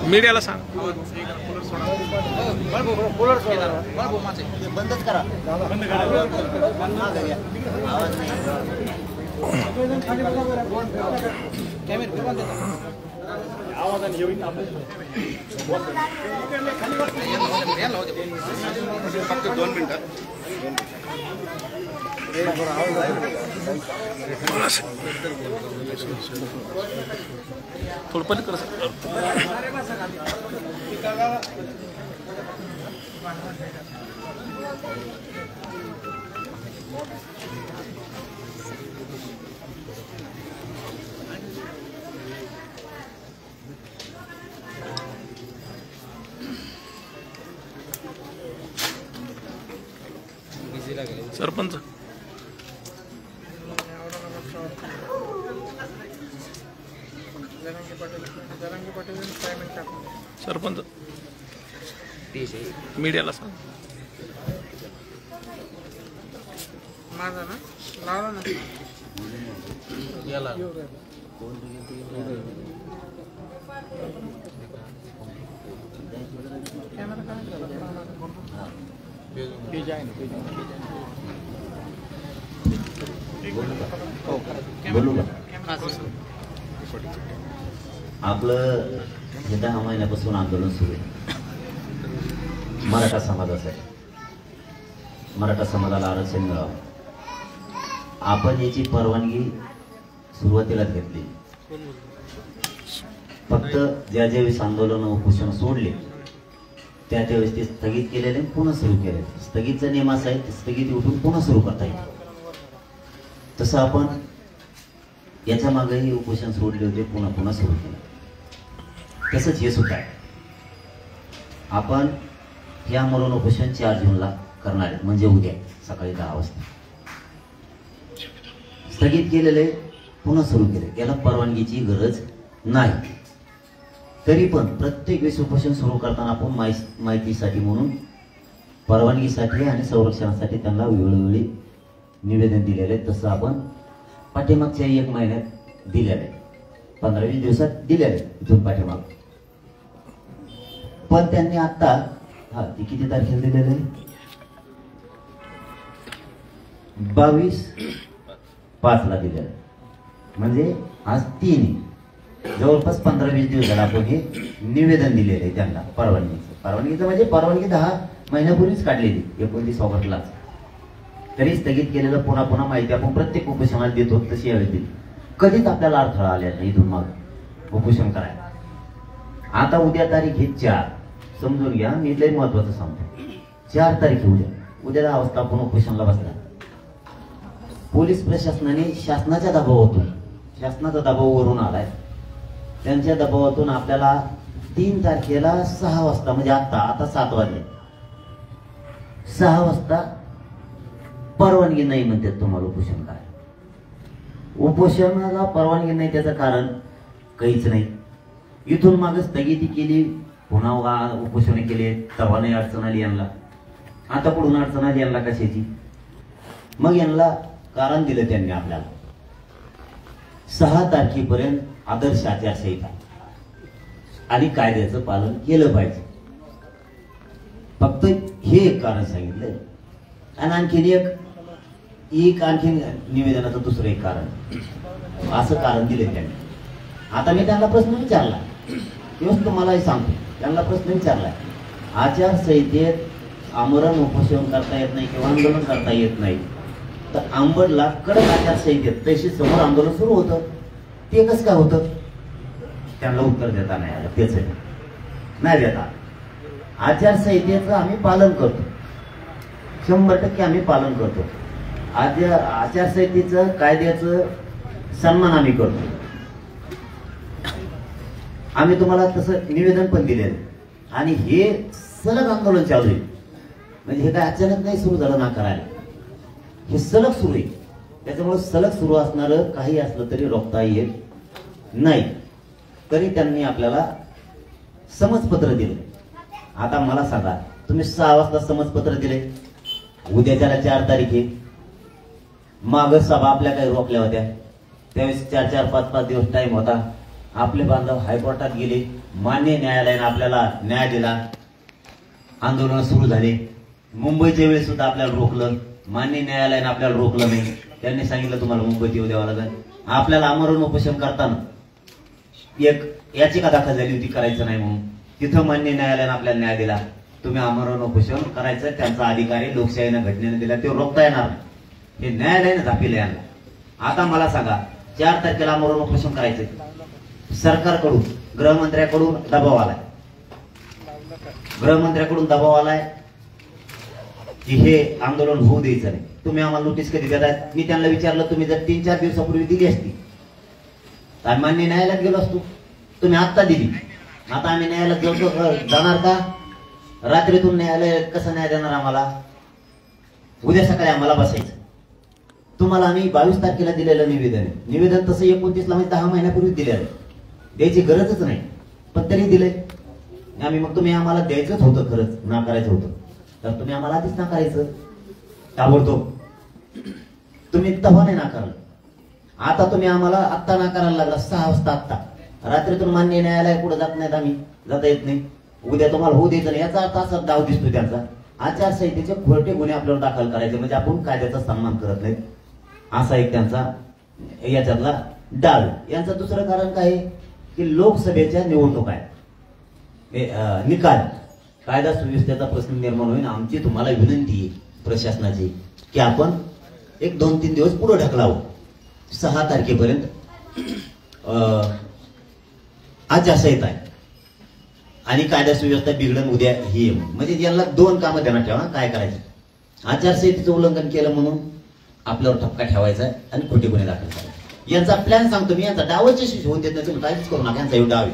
मीडियाला सांग बंदच करा आवाज नाही फक्त 2 मिनिटं थोडं पलीकडे सरपंच सरपंच मीडियाला सांग माझा ना लावला ना याला आपलं हे 10 महिन्यापासून आंदोलन सुरू आहे मराठा समाजासाठी. मराठा समाजाला आरक्षण मिळावं. आपण याची परवानगी सुरुवातीलाच घेतली. फक्त ज्या ज्यावेळेस आंदोलन उपोषण सोडले त्या त्यावेळेस ते स्थगित केलेले पुन्हा सुरू केले. स्थगितचा नियम असा आहे स्थगित उठून पुन्हा सुरू करता येईल. तसं आपण याच्या मागेही उपोषण सोडले होते पुन्हा पुन्हा सुरू केलं. तसंच हे सुद्धा आहे. आपण हे आंदोलन उपोषण 4 जूनला करणार आहे म्हणजे उद्या सकाळी 10 वाजता. स्थगित केलेले पुन्हा सुरू केले याला परवानगीची गरज नाही. तरी पण प्रत्येक वेळेस उपोषण सुरू करताना आपण माहितीसाठी म्हणून परवानगीसाठी आणि संरक्षणासाठी त्यांना वेळोवेळी निवेदन दिलेले. तसं आपण पाठीमागच्या 1 महिन्यात दिलेले 15-20 दिवसात दिलेले इथून पाठीमाग. पण त्यांनी आता ती किती तारखेला दिलेले 22/5 ला दिलेले म्हणजे आज 3 जवळपास 15-20 दिवसाला आपण हे निवेदन दिलेलं आहे त्यांना परवानगीचं म्हणजे परवानगी 10 महिन्यापूर्वीच काढलेली 29 ऑगस्टलाच. तरी स्थगित केलेलं पुन्हा पुन्हा माहिती आपण प्रत्येक उपोषणाला देतो तशी यावेळी दिली. कधीच आपल्याला अडथळा आला नाही इथून मग उपोषण करायला. आता उद्या तारीख ही 4 समजून घ्या. मी लय महत्वाचं सांगतो 4 तारीख उद्या 10 वाजता आपण उपोषणाला बसला. पोलीस प्रशासनाने शासनाच्या दबावातून शासनाचा दबाव वरून आलाय त्यांच्या दबावातून आपल्याला 3 तारखेला 6 वाजता म्हणजे आता 7 वाजले 6 वाजता परवानगी नाही म्हणतात तुम्हाला उपोषण काय. उपोषणाला परवानगी नाही त्याचं कारण काहीच नाही. इथून मागे स्थगिती केली पुन्हा उपोषण केले तेव्हा नाही अडचण आली यांना. आता पुढून अडचण आली यांना कशाची. मग यांना कारण दिलं त्यांनी आपल्याला 6 तारखेपर्यंत आदर्श आचारसंहिता आणि कायद्याचं पालन केलं पाहिजे. फक्त हे एक कारण सांगितलंय. आणि आणखीन निवेदनाचं दुसरं एक कारण असं कारण दिले त्यांनी. आता मी त्यांना प्रश्न विचारला तेव्हाच तुम्हालाही सांगतो. त्यांना प्रश्न विचारलाय आचारसंहितेत आमरण उपोषण करता येत नाही किंवा आंदोलन करता येत नाही तर आंबडला कडक आचारसंहितेत तशी समोर आंदोलन सुरू होतं ते कसं काय होतं. त्यांना उत्तर देता नाही आलं. तेच नाही देता. आचारसंहितेचं आम्ही पालन करतो 100% आम्ही पालन करतो. आचारसंहितेचं कायद्याचं सन्मान आम्ही करतो. आम्ही तुम्हाला तसं निवेदन पण दिलेलं आणि हे सलग आंदोलन चालू आहे. म्हणजे हे काय अचानक नाही सुरू झालं ना करायला. हे सलग सुरू आहे. त्याच्यामुळे सलग सुरू असणारं काही असलं तरी रोखता येत नाही. तरी त्यांनी आपल्याला समजपत्र दिलं. आता मला सांगा तुम्ही 6 वाजता समजपत्र दिले उद्याच्याला 4 तारीख आहे. माग सभा आपल्या काही रोखल्या होत्या त्यावेळेस 4-4, 5-5 दिवस टाइम होता. आपले बांधव हायकोर्टात गेले, मान्य न्यायालयाने आपल्याला न्याय दिला. आंदोलन सुरू झाले. मुंबईच्या वेळेस सुद्धा आपल्याला रोखलं, मान्य न्यायालयाने आपल्याला रोखलं नाही. त्यांनी सांगितलं तुम्हाला मुंबईत येऊ द्यावं लागेल. आपल्याला आमरण उपोषण करताना एक याचिका दाखल झाली होती करायचं नाही म्हणून. तिथं मान्य न्यायालयाने आपल्याला न्याय दिला. तुम्ही आमरण उपोषण करायचं, त्यांचा अधिकारी लोकशाहीनं घटनेने दिला, ते रोखता येणार नाही. हे न्यायालयाने झापिलं यांना. आता मला सांगा, 4 तारखेला आमरण उपोषण करायचं, सरकारकडून गृहमंत्र्याकडून दबाव आलाय. गृहमंत्र्याकडून दबाव आलाय की हे आंदोलन होऊ द्यायचं नाही. तुम्ही आम्हाला नोटीस कधी देताय? मी त्यांना विचारलं, तुम्ही जर 3-4 दिवसापूर्वी दिली असती तर मान्य न्यायालयात गेलो असतो. तुम्ही आत्ता दिली. आता आम्ही न्यायालयात जाणार का? रात्रीतून न्यायालय कसं न्याय देणार आम्हाला? उद्या सकाळी आम्हाला बसायचं. तुम्हाला आम्ही 22 तारखेला दिलेलं निवेदन तसं 29ला म्हणजे 10 महिन्यापूर्वी दिलेलं, द्यायची गरजच नाही, पण तरी दिलंय आम्ही. मग तुम्ही आम्हाला द्यायचंच होतं, खरंच नाकारायचं होतं तर तुम्ही आम्हाला आधीच नाकारायचं. ताबडतोब तुम्ही तेव्हा नाही नाकारलं. आता तुम्ही आम्हाला आत्ता नाकारायला लागला. 6 वाजता आत्ता रात्रीतून मान्य न्यायालय पुढे जात नाहीत, आम्ही जाता येत नाही. उद्या तुम्हाला होऊ द्यायचं नाही. याचा अर्थ असा डाव दिसतो त्यांचा. आचारसंहितेचे खोटे गुन्हे आपल्याला दाखल करायचे म्हणजे आपण कायद्याचा सन्मान करत नाहीत, असा एक त्यांचा याच्यातला डाव. यांचं दुसरं कारण काय आहे की लोकसभेच्या निवडणूक आहे, निकाल कायदा सुव्यवस्थेचा प्रश्न निर्माण होईल. आमची तुम्हाला विनंती आहे प्रशासनाची की आपण एक 2-3 दिवस पुढे ढकलावं. 6 तारखेपर्यंत आचारसंहिता आहे आणि कायदा सुव्यवस्था बिघडून उद्या ही म्हणजे यांना 2 कामं ध्यानात ठेवा. काय करायचं? आचारसंहितेचं उल्लंघन केलं म्हणून आपल्यावर ठपका ठेवायचा आणि खोटे गुन्हे दाखल करायचे. यांचा प्लॅन सांगतो मी. यांचा डावच यशस्वी होऊन देत नाही, तुम्ही काहीच करू नका. यांचा डाव आहे.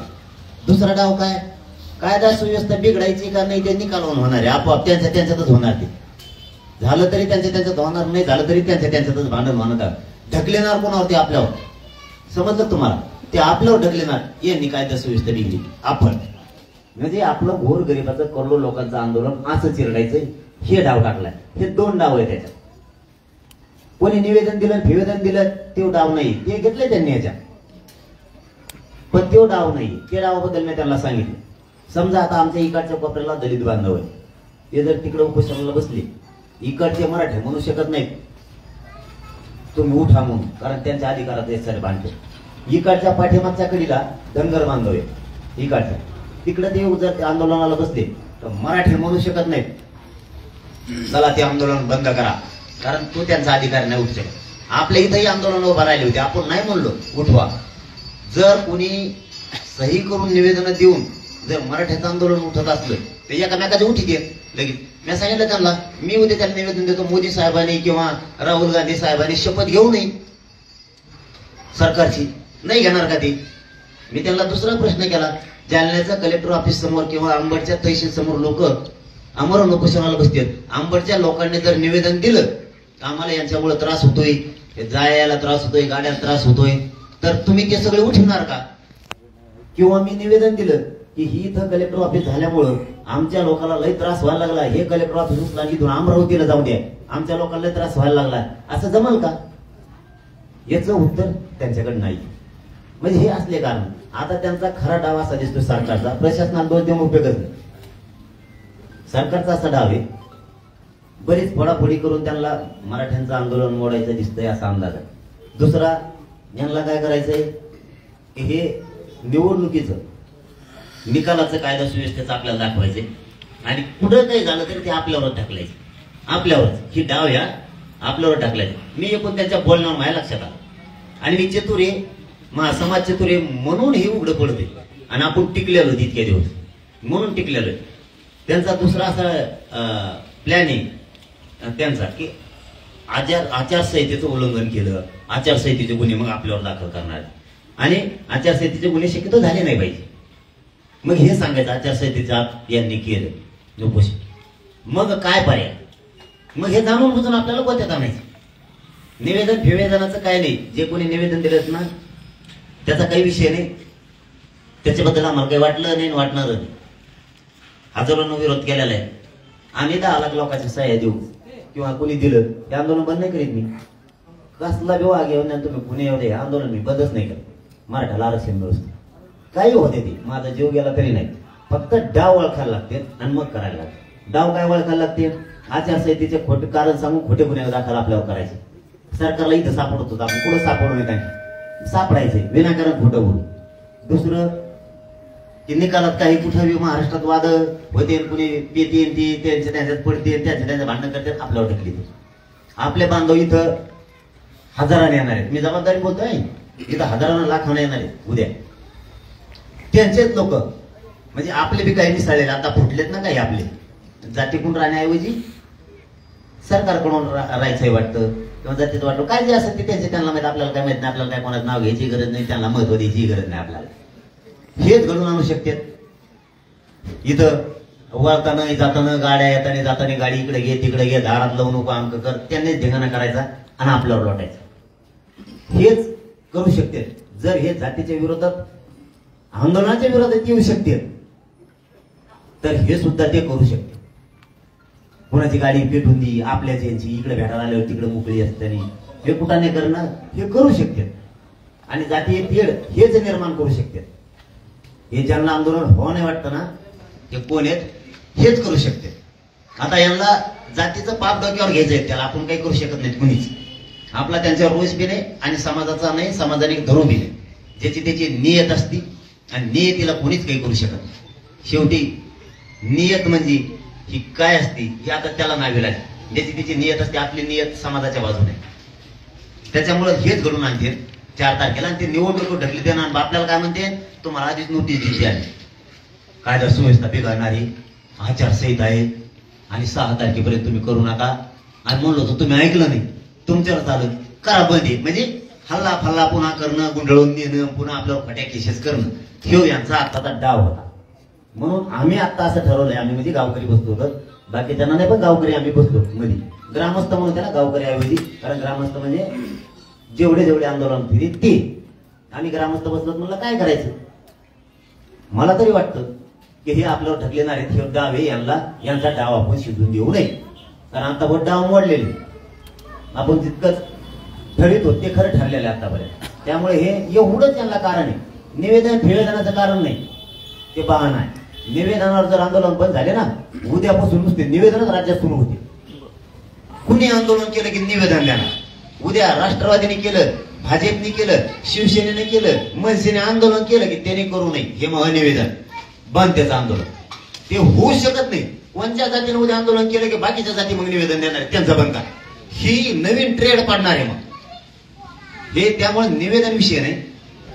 दुसरा डाव काय? कायदा सुव्यवस्था बिघडायची का नाही ते निकालावून होणार आहे. आपोआप त्यांच्यातच होणार. ते झालं तरी त्यांच्यात होणार, नाही झालं तरी त्यांच्यातच भांडण होणार. ढकलेणार कोणावरती? आपल्यावर. समजलं तुम्हाला? ते आपल्यावर ढकलेणार. यांनी कायदा सुव्यवस्था बिघडली आपण, म्हणजे आपलं घोर गरिबाचं करोडो लोकांचं आंदोलन असं चिरडायचं, हे डाव टाकलाय. हे 2 डाव आहे त्याच्यात. कोणी निवेदन दिलं, निवेदन दिलं, ते डाव नाही, ते घेतलंय त्यांनी याच्यात, पण तो डाव नाही. त्या डावाबद्दल मी त्यांना सांगितलं. समजा आता आमच्या इकडच्या कोपऱ्याला दलित बांधव आहे, ते जर तिकडे उपोषणाला बसले, इकडचे मराठी म्हणू शकत नाहीत तुम्ही उठा म्हणून, कारण त्यांच्या अधिकारात हे सारे बांधतो. इकडच्या पाठीमागच्या कडीला धनगर बांधव आहे, इकडच्या तिकडे ते जर आंदोलनाला बसले तर मराठी म्हणू शकत नाहीत, चला ते आंदोलन बंद करा, कारण तो त्यांचा अधिकार नाही उठू शकत. आपल्या इथंही आंदोलन उभा राहिले होते, आपण नाही म्हणलो उठवा. जर कोणी सही करून निवेदन देऊन जर मराठ्याचं आंदोलन उठत असलं तर एकामेकाच्या उठी दे लगेच. मी सांगितलं त्यांना, मी उद्या त्याला निवेदन देतो, मोदी साहेबांनी किंवा राहुल गांधी साहेबांनी शपथ घेऊ नये सरकारची, नाही घेणार का ते? मी त्यांना दुसरा प्रश्न केला, जालन्याच्या कलेक्टर ऑफिस समोर किंवा अंबडच्या तहसील समोर लोक आमरण उपोषणाला बसतात, अंबडच्या लोकांनी जर निवेदन दिलं आम्हाला यांच्यामुळे त्रास होतोय, जायला त्रास होतोय, गाड्याला त्रास होतोय, तर तुम्ही ते सगळे उठवणार का? किंवा मी निवेदन दिलं की ही इथं कलेक्टर ऑफिस झाल्यामुळं आमच्या लोकांना लय त्रास व्हायला लागला, हे कलेक्टर ऑफिस उचला इथून अमरावतीला जाऊ द्या, आमच्या लोकांना लय त्रास व्हायला लागला, असं जमल का? याचं उत्तर त्यांच्याकडे नाही. म्हणजे हे असले कारण आता त्यांचा खरा डाव असा दिसतो सरकारचा, प्रशासनाला दोष देऊन उपयोगच नाही. सरकारचा असा डाव आहे, बरीच फोडाफोडी करून त्यांना मराठ्यांचं आंदोलन मोडायचं दिसतंय असा अंदाज आहे. दुसरा, यांना काय करायचंय की हे निवडणुकीचं निकालाचं कायदा सुव्यवस्थेचं आपल्याला दाखवायचंय आणि कुठं काही झालं तरी ते आपल्यावर ढकलायचं, आपल्यावरच ही डाव या आपल्यावर ढकलायचं. मी एकूण त्यांच्या बोलण्यावर माझ्या लक्षात आलं आणि मी चतुर आहे, समाज चतुर आहे म्हणून हे उघडं पडते आणि आपण टिकलेलो इतके दिवस म्हणून टिकलेलो. त्यांचा दुसरा असा प्लॅन आहे त्यांचा की आचारसंहितेचं उल्लंघन केलं, आचारसंहितेचे गुन्हे मग आपल्यावर दाखल करणार आणि आचारसंहितेचे गुन्हे शक्यतो झाले नाही पाहिजे. मग हे सांगायचं आचारसंहितेच्या आत यांनी केलं उपोषण, मग काय पर्याय? मग हे जाणून बुजून आपल्याला कोणत्यात आणायचं? निवेदन फिवेदनाचं काय नाही, जे कोणी निवेदन दिलं ना त्याचा काही विषय नाही, त्याच्याबद्दल आम्हाला काही वाटलं नाही वाटणार नाही. हजारोंना विरोध केलेला आहे, आम्ही 10 लाख लोकांच्या सह्या देऊ किंवा कोणी दिलं ते आंदोलन बंद नाही करीत मी, कसला विवाह घेऊन तुम्ही पुणे एवढे आंदोलन मी बंदच नाही करत मराठ्याला आरक्षण मिळून काही होते ते माझा जीव गेला तरी नाही फक्त डाव ओळखायला लागते आणि मग करायला लागते डाव काय ओळखायला लागते आचारसंहितेचे खोटे कारण सांगून खोटे गुन्हे दाखल आपल्यावर करायचे सरकारला इथं सापडत होतं आपण कुठं सापडू नये काय सापडायचंय विनाकारण खोटं बोलू दुसरं की निकालात काही कुठं महाराष्ट्रात वाद होते कुणी पेती ती त्यांच्या त्यांच्यात पडते त्यांच्या भांडण करतात आपल्यावर ढकली आपले बांधव इथं हजाराने येणार आहेत मी जबाबदारी बोलतोय इथं हजारांना लाखांना येणार आहेत उद्या त्यांचेच लोक म्हणजे आपले बी काही मिसळलेले आता फुटलेत ना काही आपले जातीकडून राहण्याऐवजी सरकारकडून राहायचंय वाटतं किंवा जातीत वाटतं काय जे असं ते त्यांचे त्यांना माहिती आपल्याला काय माहित नाही आपल्याला काय कोणाचं नाव घ्यायची गरज नाही त्यांना महत्व द्यायची गरज नाही आपल्याला हेच घडून आणू शकतात इथं वळताना जाताना गाड्या येताना जाताना गाडी इकडे घे तिकडे घे दारात लावू नको अंक कर त्यांनीच धिंगाणा करायचा आणि आपल्यावर लोटायचं हेच करू शकते जर हे जातीच्या विरोधात आंदोलनाच्या विरोधात येऊ शकते तर हे सुद्धा ते करू शकते कोणाची गाडी पेटून दी आपल्याच यांची इकडे भेटायला आल्यावर तिकडे मोकळी असताना हे कुठाने करणं हे करू शकते आणि जातीय तेढ हेच निर्माण करू शकते हे ज्यांना आंदोलन हो नाही वाटतं ना ते कोण आहेत हेच करू शकते आता यांना जातीचं पाप डोक्यावर घ्यायचंय त्याला आपण काही करू शकत नाही कुणीच आपला त्यांच्यावर रोष बी नाही आणि समाजाचा नाही समाजाने धरू बी नाही ज्याची त्याची नियत असती आणि नियतीला कोणीच काही करू शकत नाही शेवटी नियत म्हणजे ही काय असती ही आता त्याला नावे लागली ज्याची त्याची नियत असते आपली नियत समाजाच्या बाजूने त्याच्यामुळे हेच घडून आणते 4 तारखेला आणि ते निवडणूक ढकली देणार आपल्याला काय म्हणते तुम्हाला आधीच नोटीस दिली आहे कायदा सुव्यवस्था बिघडणारी आचारसंहिता आहे आणि 6 तारखेपर्यंत तुम्ही करू नका आणि म्हणलो होतं तुम्ही ऐकलं नाही तुमच्यावर चालू करा बंदी म्हणजे हल्ला फल्ला पुन्हा करणं गुंडळून नेणं पुन्हा आपल्यावर फट्या केसेस करणं हे यांचा आत्ताचा डाव होता म्हणून आम्ही आता असं ठरवलंय आम्ही म्हणजे गावकरी बसलो होतो बाकी त्यांना नाही पण गावकरी आम्ही बसलो मध्ये ग्रामस्थ म्हणून त्याला गावकरी ऐवजी कारण ग्रामस्थ म्हणजे जेवढे आंदोलन फिरी ते आम्ही ग्रामस्थ बसलो म्हणलं काय करायचं मला तरी वाटतं की हे आपल्यावर ढकलेणार आहेत हे डाव आहे यांचा डाव आपण शिजून देऊ नये कारण आता बहुत डाव मोडलेले आपण जितकंच ठरवितो ते खरं ठरलेलं आहे आतापर्यंत त्यामुळे हे एवढंच यांना कारण आहे निवेदनाचं कारण नाही ते बहाणा आहे निवेदनावर जर आंदोलन बंद झाले ना उद्यापासून नुसते निवेदनच राज्यात सुरू होते कुणी आंदोलन केलं की निवेदन देणार उद्या राष्ट्रवादीने केलं भाजपने केलं शिवसेनेने केलं मनसेने आंदोलन केलं की त्याने करू नये हे मग निवेदन बंद त्याचं आंदोलन ते होऊ शकत नाही कोणत्या जातीने उद्या आंदोलन केलं की बाकीच्या जाती मग निवेदन देणार त्यांचं बंद करा ही नवीन ट्रेड पाडणार आहे मग हे त्यामुळे निवेदन विषय नाही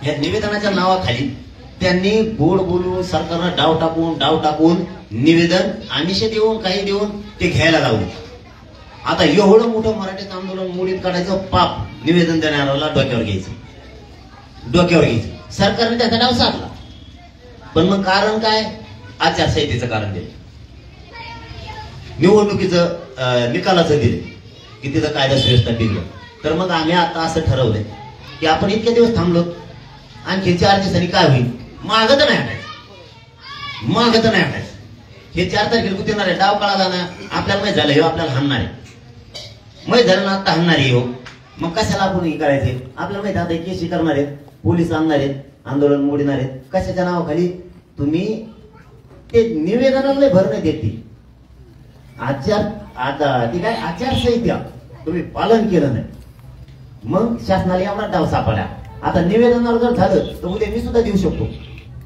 या निवेदनाच्या नावाखाली त्यांनी गोड बोलून सरकारनं डाव टाकून निवेदन आमिष देऊन काही देऊन ते घ्यायला लावलं आता एवढं मोठं मराठीचं आंदोलन मोडीत काढायचं पाप निवेदन देणाऱ्याला डोक्यावर घ्यायचं सरकारने त्याचा डाव साधला पण मग कारण काय आचारसंहितेचं कारण दिलं निवडणुकीचं निकालाचं दिले की तिथं कायदा सुव्यवस्था बिघडलं तर मग आम्ही आता असं ठरवलंय की आपण इतके दिवस थांबलो आणखी 4 दिवसांनी काय होईल मागत नाही हटायचं हे 4 तारखेला कुठे आहे डाव कळाला ना आपल्याला माहित झालं हे आपल्याला हाणणार आहे माहित झालं ना आता हाणणार आहे मग कशाला आपण हे करायचे आपल्याला माहित आता केसी करणार आहेत पोलीस आणणार आहेत आंदोलन मोडणार आहेत कशाच्या नावाखाली तुम्ही ते निवेदनाला भर नाही देत ती आचारसंहिता तुम्ही पालन केलं नाही मग शासनाला एवढा डाव सापडला आता निवेदनावर जर झालं तर उद्या मी सुद्धा देऊ शकतो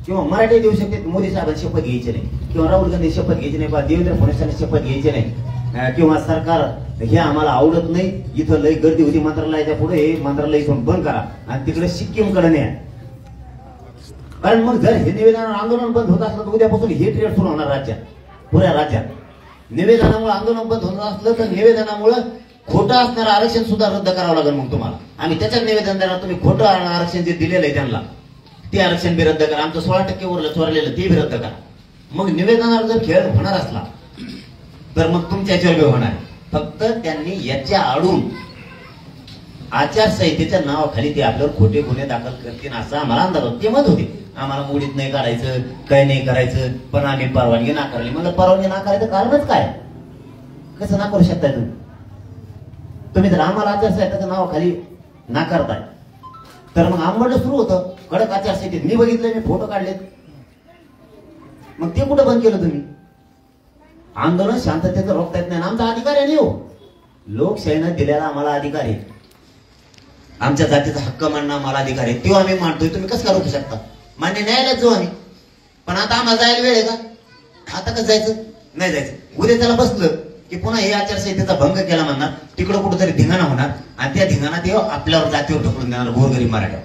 किंवा मराठी देऊ शकते मोदी साहेबांनी शपथ घ्यायची नाही किंवा राहुल गांधी शपथ घ्यायची नाही किंवा देवेंद्र फडणवीस शपथ घ्यायची नाही किंवा सरकार हे आम्हाला आवडत नाही इथं लई गर्दी होती मंत्रालयाच्या पुढे हे मंत्रालय इथून बंद करा आणि तिकडे सिक्कीमकडे न्या कारण मग जर हे निवेदनावर आंदोलन बंद होत असलं तर उद्यापासून हे ट्रेड सुरू होणार राज्यात पुऱ्या राज्यात निवेदनामुळे आंदोलन बंद होत असलं तर निवेदनामुळे खोटं असणारं आरक्षण सुद्धा रद्द करावं लागेल मग तुम्हाला आम्ही त्याच्यात निवेदन देणार तुम्ही खोटं आरक्षण जे दिलेलं आहे त्यांना ते आरक्षण बी रद्द करा आमचं 16% उरलं चोरलेलं ते बी रद्द करा मग निवेदनावर जर खेळ होणार असला तर मग तुमच्या याच्यावर बी होणार फक्त त्यांनी याच्या आडून आचारसंहितेच्या नावाखाली ते आपल्यावर खोटे गुन्हे दाखल करतील असा आम्हाला अंदाज होता ते मत होते आम्हाला मोडीत नाही काढायचं काही नाही करायचं पण आम्ही परवानगी नाकारली मला परवानगी नाकारायचं कारणच काय कसं नाकारू शकताय तुम्ही तुम्ही जर आम्हाला आचारसंहितेच्या नावाखाली नाकारताय तर मग आंदोलन सुरू होतं कडक आचारसंहितेत. मी बघितलं, मी फोटो काढलेत. मग ते कुठं बंद केलं तुम्ही? आंदोलन शांततेचं रोखता येत नाही. आमचा अधिकार आहे हो, लोकशाहीनं दिलेला आम्हाला अधिकार आहे. आमच्या जातीचा हक्क मानणं आम्हाला अधिकार आहे, तो आम्ही मानतोय. तुम्ही कसं का रोखू शकता? मान्य न्यायालयात जाऊ आम्ही, पण आता आम्हाला जायला वेळ आहे का? आता कसं जायचं? नाही जायचं. उद्या त्याला बसलं की पुन्हा हे आचारसंहितेचा भंग केला म्हणणार, तिकडं कुठंतरी धिंगाणा होणार आणि त्या धिंगाणात आपल्यावर जातीवर ढकलून देणार गोरगरीब मराठा.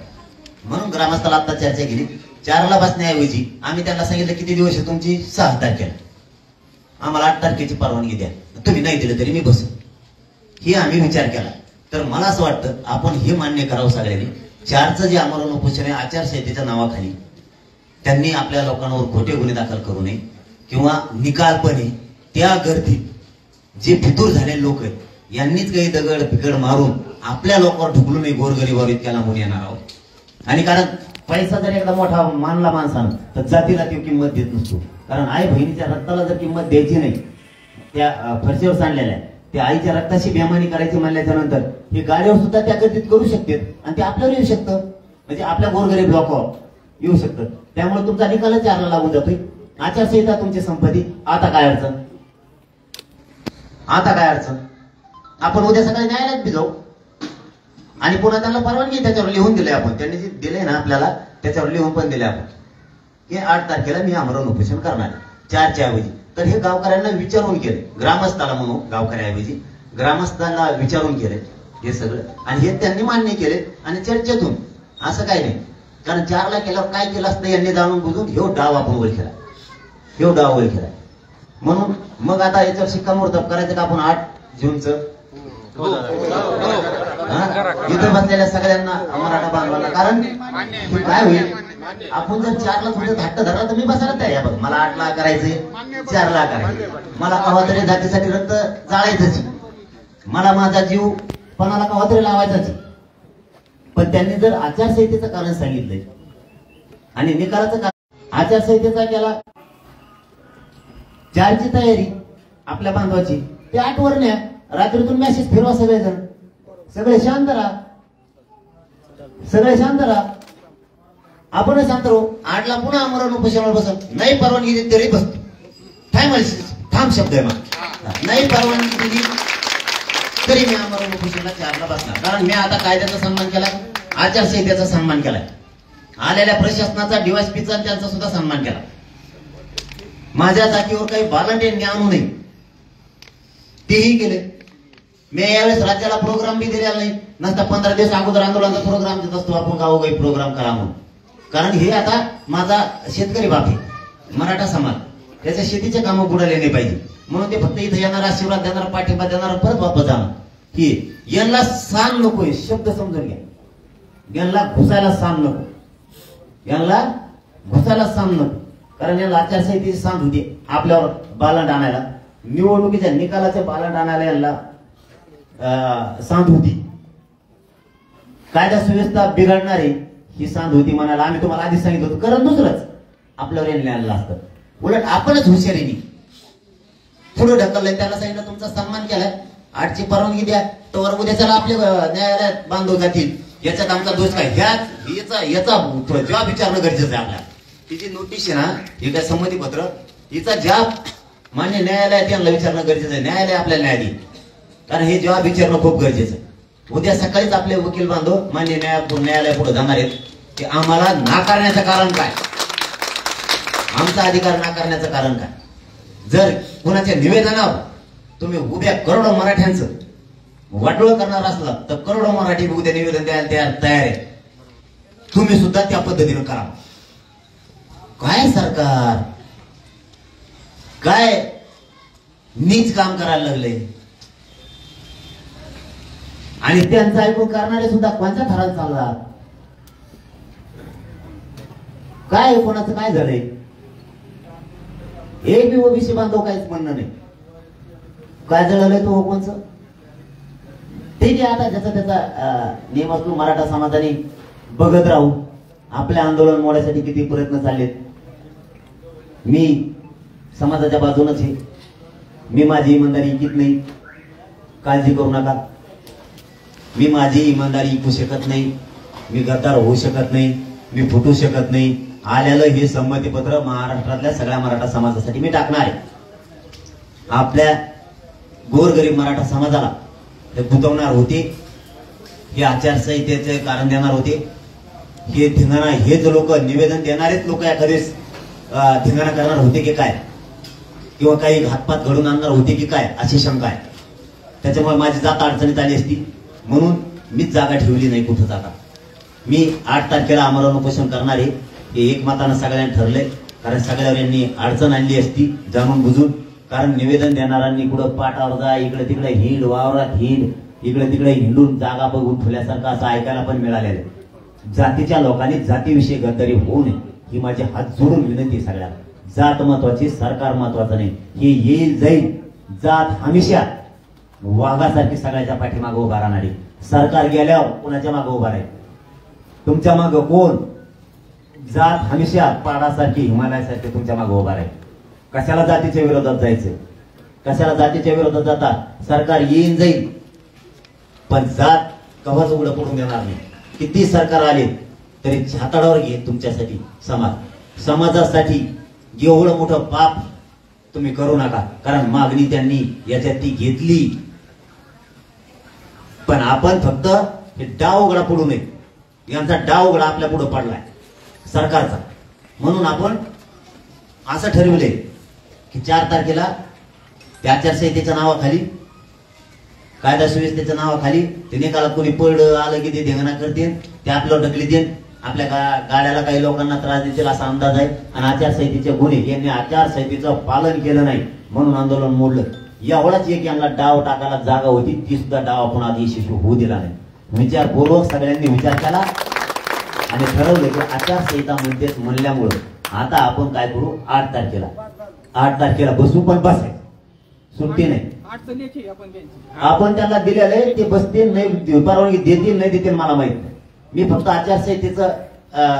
म्हणून ग्रामस्थाला आता चर्चा केली. 4ला बसण्याऐवजी आम्ही त्यांना सांगितलं किती दिवस आहे तुमची? 6 तारखेला. आम्हाला 8 तारखेची परवानगी द्या. तुम्ही नाही दिलं तरी मी बस. हे आम्ही विचार केला. तर मला असं वाटतं आपण हे मान्य करावं सगळ्यांनी. 4चं जे आमरण उपोषण आहे आचारसंहितेच्या नावाखाली, त्यांनी आपल्या लोकांवर खोटे गुन्हे दाखल करू नये किंवा निकालपणे त्या गर्दीत जे फितूर झालेले लोक आहेत यांनीच काही दगड बिगड मारून आपल्या लोकांवर ढुकलू नये. गोरगरीबावर इतक्या लांबून येणार आहोत. आणि कारण पैसा जर एकदा मोठा मानला माणसानं तर जातीला ती किंमत देत नसतो. कारण आई बहिणीच्या रक्ताला जर किंमत द्यायची नाही, त्या फरशीवर सांडलेल्या त्या आईच्या रक्ताशी बेमानी करायची म्हणल्याच्या नंतर हे गाडीवर सुद्धा त्या गर्दीत करू शकतात आणि ते आपल्यावर येऊ शकतं. म्हणजे आपल्या गोरगरीब लोकांवर येऊ शकतं. त्यामुळे तुमचा निकाल 4ला लागून जातोय. आचारसंहिता तुमची संपत्ती. आता काय अडचण? आता काय अडचण? आपण उद्या सकाळी न्यायालयात बी जाऊ आणि पुन्हा त्यांना परवानगी त्याच्यावर लिहून दिले. आपण त्यांनी जे दिले ना आपल्याला त्याच्यावर लिहून पण दिले आपण की 8 तारखेला मी आमरण उपोषण करणार आहे 4च्या ऐवजी. तर हे गावकऱ्यांना विचारून केले, ग्रामस्थाला म्हणू गावकऱ्याऐवजी ग्रामस्थांना विचारून केले हे सगळं. आणि हे त्यांनी मान्य केले आणि चर्चेतून. असं काही नाही. कारण 4ला केल्यावर काय केलं असतं यांनी जाणून बुजून ह्यो डाव आपण वर केला, ह्यो डाव वर केला. म्हणून मग आता याच्यावर शिक्कामोर्तब करायचं का आपण 8 जूनचं इथं बसलेल्या सगळ्यांना मराठा बांधवांना. कारण काय होईल, आपण जर 4ला तुमचं हट्ट धरला तर मी बसायला तयार. बघ मला 8ला करायचंय, 4ला करायचं. मला कवा तरी जातीसाठी रक्त जाळायचंच, मला माझा जीव पणाला कवा तरी लावायचाच. पण त्यांनी जर आचारसंहितेचं कारण सांगितलंय आणि निकालाचं कारण आचारसंहितेचा केला, 4ची तयारी आपल्या बांधवाची ते 8 वर न्या. रात्रीतून मेसेज फिरवा सगळेजण, सगळे शांत राहा, सगळे शांत राहा. आपण शांत राहू. 8ला पुन्हा आमरण उपोषणावर बसत नाही. परवानगी दिली तरी बसतो. ठाम शब्द आहे मग. नाही परवानगी दिली तरी मी आमरण उपोषणाला 4ला बसणार. कारण मी आता कायद्याचा सन्मान केला, आचारसंहितेचा सन्मान केलाय, आलेल्या प्रशासनाचा डीवायएसपीचा त्यांचा सुद्धा सन्मान केला. माझ्या जातीवर काही बालंटेंनी आणू नये तेही केले. मी यावेळेस राज्याला प्रोग्राम बी दिलेला नाही. नसता 15 दिवस अगोदर आंदोलनाचा प्रोग्राम देत असतो आपण गावोगावी प्रोग्राम करा म्हणून. कारण हे आता माझा शेतकरी बाप आहे, मराठा समाज, त्याच्या शेतीचे कामं बुडाले नाही पाहिजे म्हणून ते फक्त इथं येणारा आशीर्वाद देणारा पाठिंबा देणारा परत वापस जाणार. की यांना साम नकोय, शब्द समजून घ्या. यांना घुसायला साम नको, यांना घुसायला साम नको. कारण यांना आचारसंहितेची सांग होती आपल्यावर बालंट आणायला, निवडणुकीच्या निकालाचे बालंट आणायला यांना सांग होती. कायदा सुव्यवस्था बिघडणारी ही सांग होती म्हणाला. आम्ही तुम्हाला आधीच सांगितलं होतं. कारण दुसरंच आपल्यावर यांनी आणलं असतं. उलट आपणच हुशारीने पुढे ढकललंय. त्याला सांगितलं तुमचा सन्मान केलाय, 8ची परवानगी द्या, तर उद्या त्याला आपल्या न्यायालयात बांधव जातील. याच्यात आमचा दोष काय? याचा जबाब विचारणं गरजेचं आहे आपल्याला. तिची नोटीस आहे ना, हे काय संमतीपत्र, हिचा जबाब मान्य न्यायालयात यांना विचारणं गरजेचं आहे. न्यायालय आपल्याला न्याय देईल. कारण हे जबाब विचारणं खूप गरजेचं आहे. उद्या सकाळीच आपले वकील बांधव मान्य न्यायालय पुढे जाणार आहेत की आम्हाला नाकारण्याचं कारण काय, आमचा अधिकार नाकारण्याचं कारण काय. जर कुणाच्या निवेदनावर तुम्ही उद्या करोडो मराठ्यांचं वाटोळ करणार असला तर करोडो मराठी उद्या निवेदन द्यायला तयार आहे. तुम्ही सुद्धा त्या पद्धतीनं करा. काय सरकार काय नीच काम करायला लागले. आणि त्यांचं ऐकून करणारे सुद्धा कोणत्या थरात चालतात. काय कोणाचं काय झालंय. एक बी ओबीसी बांधव काहीच म्हणणं नाही. काय जळलंय तो कोणचं ठीक आहे. आता ज्याचा त्याचा नियम असतो. मराठा समाजाने बघत राहू. आपल्या आंदोलन मोडण्यासाठी किती प्रयत्न चाललेत. मी समाजाच्या बाजूनच आहे. मी माझी इमानदारी इकित नाही, काळजी करू नका. मी माझी इमानदारी विकू शकत नाही, मी गद्दार होऊ शकत नाही, मी फुटू शकत नाही. आलेलं हे संमतीपत्र महाराष्ट्रातल्या सगळ्या मराठा समाजासाठी मी टाकणार आहे. आपल्या गोरगरीब मराठा समाजाला हे गुंतवणार होते, हे आचारसंहितेचे कारण देणार होते, हे धिंगाणा हेच लोक निवेदन देणारेच लोक एखादेच धिंगाणा करणार होते की काय, किंवा काही घातपात घडून आणणार होते की काय, अशी शंका आहे. त्याच्यामुळे माझी जात अडचणीत आली असती, म्हणून मीच जागा ठेवली नाही कुठं जागा. मी 8 तारखेला आमरण उपोषण करणार आहे हे एकमतानं सगळ्यांनी ठरलंय. कारण सगळ्यावर यांनी अडचण आणली असती जाणून बुजून. कारण निवेदन देणाऱ्यांनी कुठं पाटावर जा, इकडे तिकडे हिंड, वावरात हिंड, इकडे तिकडे हिंडून जागा बघून ठेवल्यासारखं असं ऐकायला पण मिळालेलं. जातीच्या लोकांनी जातीविषयी गद्दारी होऊ नये ही माझी हात जोडून विनंती सगळ्यांना. जात महत्वाची, सरकार महत्वाचं नाही. हे येईल जाईल. जात हमेशा वाघासारखी सगळ्याच्या पाठीमागे उभा राहणारी. सरकार गेल्यावर कोणाच्या मागे उभा राहील? तुमच्या मागे कोण? जात हमेशा पाडासारखी, हिमालयासारखी तुमच्या मागे उभा राहील. कशाला जातीच्या विरोधात जायचं? कशाला जातीच्या विरोधात जाता? सरकार येईन जाईल, पण जात कवाच उघडं पडून देणार नाही. किती सरकार आले तरी छाताडावर घेईन तुमच्यासाठी समाजासाठी. एवढं मोठं पाप तुम्ही करू नका. कारण मागणी त्यांनी याच्यात ती घेतली, पण आपण फक्त हे डाव उघडा पडू नये. यांचा डाव उघडा आपल्या पुढे पडलाय सरकारचा. म्हणून आपण असं ठरवले की 4 तारखेला त्या आचारसंहितेच्या नावाखाली, कायदा सुव्यवस्थेच्या नावाखाली ते निकालात कोणी पड आलं की ते धिंगाणा करतील, ते आपल्यावर ढकली देईल, आपल्या गाड्याला काही लोकांना त्रास देतील असा अंदाज आहे. आणि आचारसंहितेचे गुन्हे, यांनी आचारसंहितेचं पालन केलं नाही म्हणून आंदोलन मोडलं. एवढाच एक यांना डाव टाकायला जागा होती, ती सुद्धा डाव आपण आधी यशस्वी होऊ दिला नाही. विचारपूर्वक सगळ्यांनी विचार केला आणि ठरवलं की आचारसंहिता म्हणतेच म्हणल्यामुळं आता आपण काय करू, 8 तारखेला बसू, पण बसाय सुट्टी नाही. आपण त्यांना दिलेलं आहे, ते बसतील नाही, परवानगी देतील नाही देतील मला माहित नाही. मी फक्त आचारसंहितेचा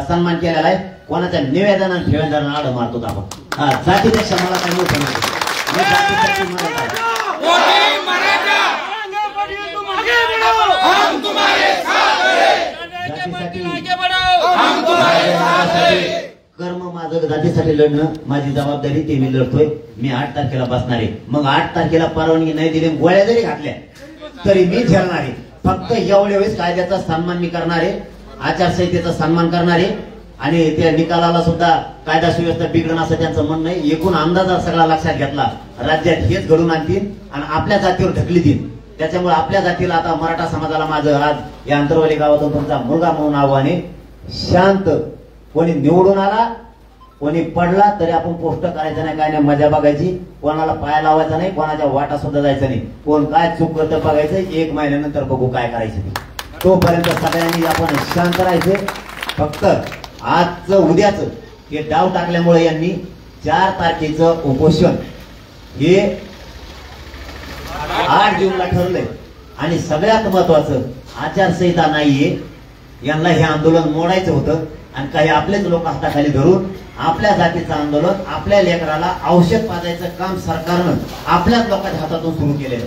सन्मान केलेला आहे. कोणाच्या निवेदना ठेवेदारांना आड मारतो आपण. जातीपेक्षा मला काही मोठं नाही. कर्म माझं जातीसाठी लढणं माझी जबाबदारी, ते मी लढतोय. मी 8 तारखेला बसणार आहे. मग 8 तारखेला परवानगी नाही दिली, गोळ्या जरी घातल्या तरी मी झेलणार आहे. फक्त एवढ्या वेळेस कायद्याचा सन्मान मी करणार आहे, आचारसंहितेचा सन्मान करणार आहे. आणि त्या निकालाला सुद्धा कायदा सुव्यवस्था बिघडणं असं त्यांचं म्हणणं नाही. एकूण अंदाजा सगळा लक्षात घेतला, राज्यात हेच घडून आणतील आणि आपल्या जातीवर ढकली देईल. त्याच्यामुळे आपल्या जातीला आता मराठा समाजाला माझं आज या अंतरवाली गावातून तुमचा मुलगा म्हणून आव्हान आहे. शांत, कोणी निवडून आला कोणी पडला तरी आपण पोस्ट करायचं नाही, काय नाही, मजा बघायची. कोणाला पाय लावायचा नाही, कोणाच्या वाटा सुद्धा जायचं नाही. कोण काय चूक करतं बघायचं, 1 महिन्यानंतर बघू काय करायचं ते. तोपर्यंत सगळ्यांनी आपण शांत राहायचे. फक्त आजचं उद्याचं हे डाव टाकल्यामुळे यांनी 4 तारखेचं उपोषण हे 8 जूनला ठरलंय. आणि सगळ्यात महत्वाचं, आचारसंहिता नाहीये, यांना हे आंदोलन मोडायचं होतं. आणि काही आपलेच लोक हाताखाली धरून आपल्या जातीचं आंदोलन, आपल्या लेकराला औषध पाजायचं काम सरकारनं आपल्याच लोकांच्या हातातून सुरू केलेलं,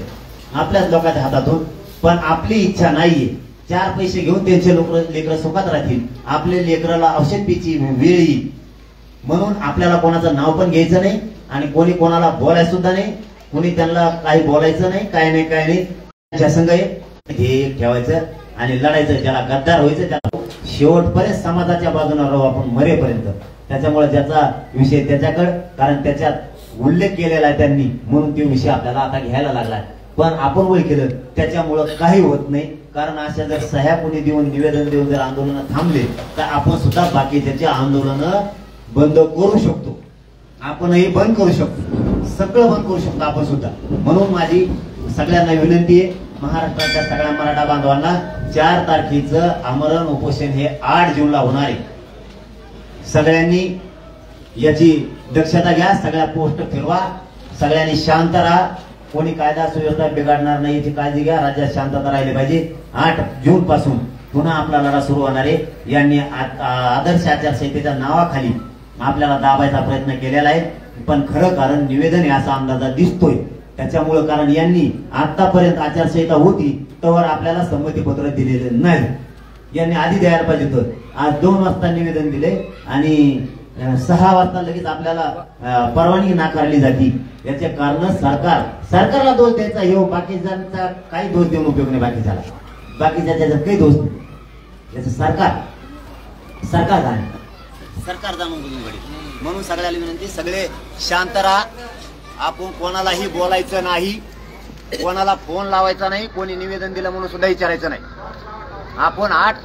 आपल्याच लोकांच्या हातातून. पण आपली इच्छा नाहीये 4 पैसे घेऊन त्यांचे लेकरं सुखात राहतील, आपल्या लेकराला औषध पिची वेळ येईल. म्हणून आपल्याला कोणाचं नाव पण घ्यायचं नाही आणि कोणी कोणाला बोलायचं सुद्धा नाही. कोणी त्यांना काही बोलायचं नाही, काय नाही. त्याच्या संघ हे ठेवायचं आणि लढायचं. ज्याला गद्दार व्हायचं त्याला शेवटपर्यंत समाजाच्या बाजूने राहू आपण मरेपर्यंत. त्याच्यामुळे ज्याचा विषय त्याच्याकडे, कारण त्याच्यात उल्लेख केलेला आहे त्यांनी, म्हणून तो विषय आपल्याला आता घ्यायला लागलाय. पण आपण वय केलं त्याच्यामुळं काही होत नाही. कारण अशा जर सह्या कोणी देऊन, निवेदन देऊन जर आंदोलन थांबले तर आपण सुद्धा बाकीच्या आंदोलन बंद करू शकतो. आपणही बंद करू शकतो, सगळं बंद करू शकतो आपण सुद्धा. म्हणून माझी सगळ्यांना विनंती आहे, महाराष्ट्राच्या सगळ्या मराठा बांधवांना 4 तारखेचं आमरण उपोषण हे 8 जूनला होणार आहे. सगळ्यांनी याची दक्षता घ्या, सगळ्या पोस्ट फिरवा, सगळ्यांनी शांत राहा. कोणी कायदा सुव्यवस्था बिघडणार नाही याची काळजी घ्या. राज्यात शांतता राहिली पाहिजे. 8 जून पासून पुन्हा आपला लढा सुरू होणार आहे. यांनी आदर्श आचारसंहितेच्या नावाखाली आपल्याला दाबायचा प्रयत्न केलेला आहे, पण खरं कारण निवेदन आहे असा अंदाजा दिसतोय. त्याच्यामुळे कारण यांनी आतापर्यंत आचारसंहिता होती तोवर आपल्याला संमतीपत्र दिलेलं नाही. यांनी आधी द्यायला पाहिजे होतं. आज 2 वाजता निवेदन दिले आणि 6 वाजता लगेच आपल्याला परवानगी नाकारली जाते. याचे कारण सरकारला दोष द्यायचा. हे बाकीच्यांचा काही दोष देऊन उपयोग नाही. बाकीच्या त्याच्यात काही दोष नाही. याचं सरकार जाणून बुजून घडी. म्हणून सगळ्याला विनंती, सगळे शांत राहा. आपण कोणालाही बोलायचं नाही, कोणाला फोन लावायचा नाही, कोणी निवेदन दिलं म्हणून सुद्धा विचारायचं नाही. आपण 8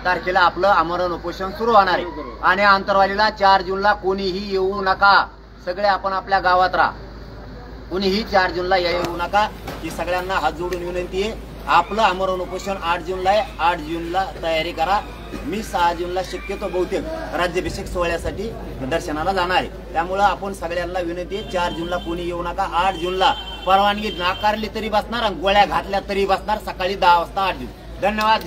तारखेला आपलं आमरण उपोषण सुरू होणार आहे आणि आंतरवालीला 4 जूनला कोणीही येऊ नका. सगळे आपण आपल्या गावात राहा. कोणीही 4 जूनला येऊ नका ही सगळ्यांना हात जोडून विनंती आहे. आपलं आमरण उपोषण 8 जूनला आहे. 8 जूनला तयारी करा. मी 6 जूनला शक्यतो बहुतेक राज्याभिषेक सोहळ्यासाठी दर्शनाला जाणार आहे. त्यामुळं आपण सगळ्यांना विनंती आहे, 4 जूनला कोणी येऊ नका. 8 जूनला परवानगी नाकारली तरी बसणार आणि गोळ्या घातल्या तरी बसणार. सकाळी 10 वाजता 8 जून. धन्यवाद.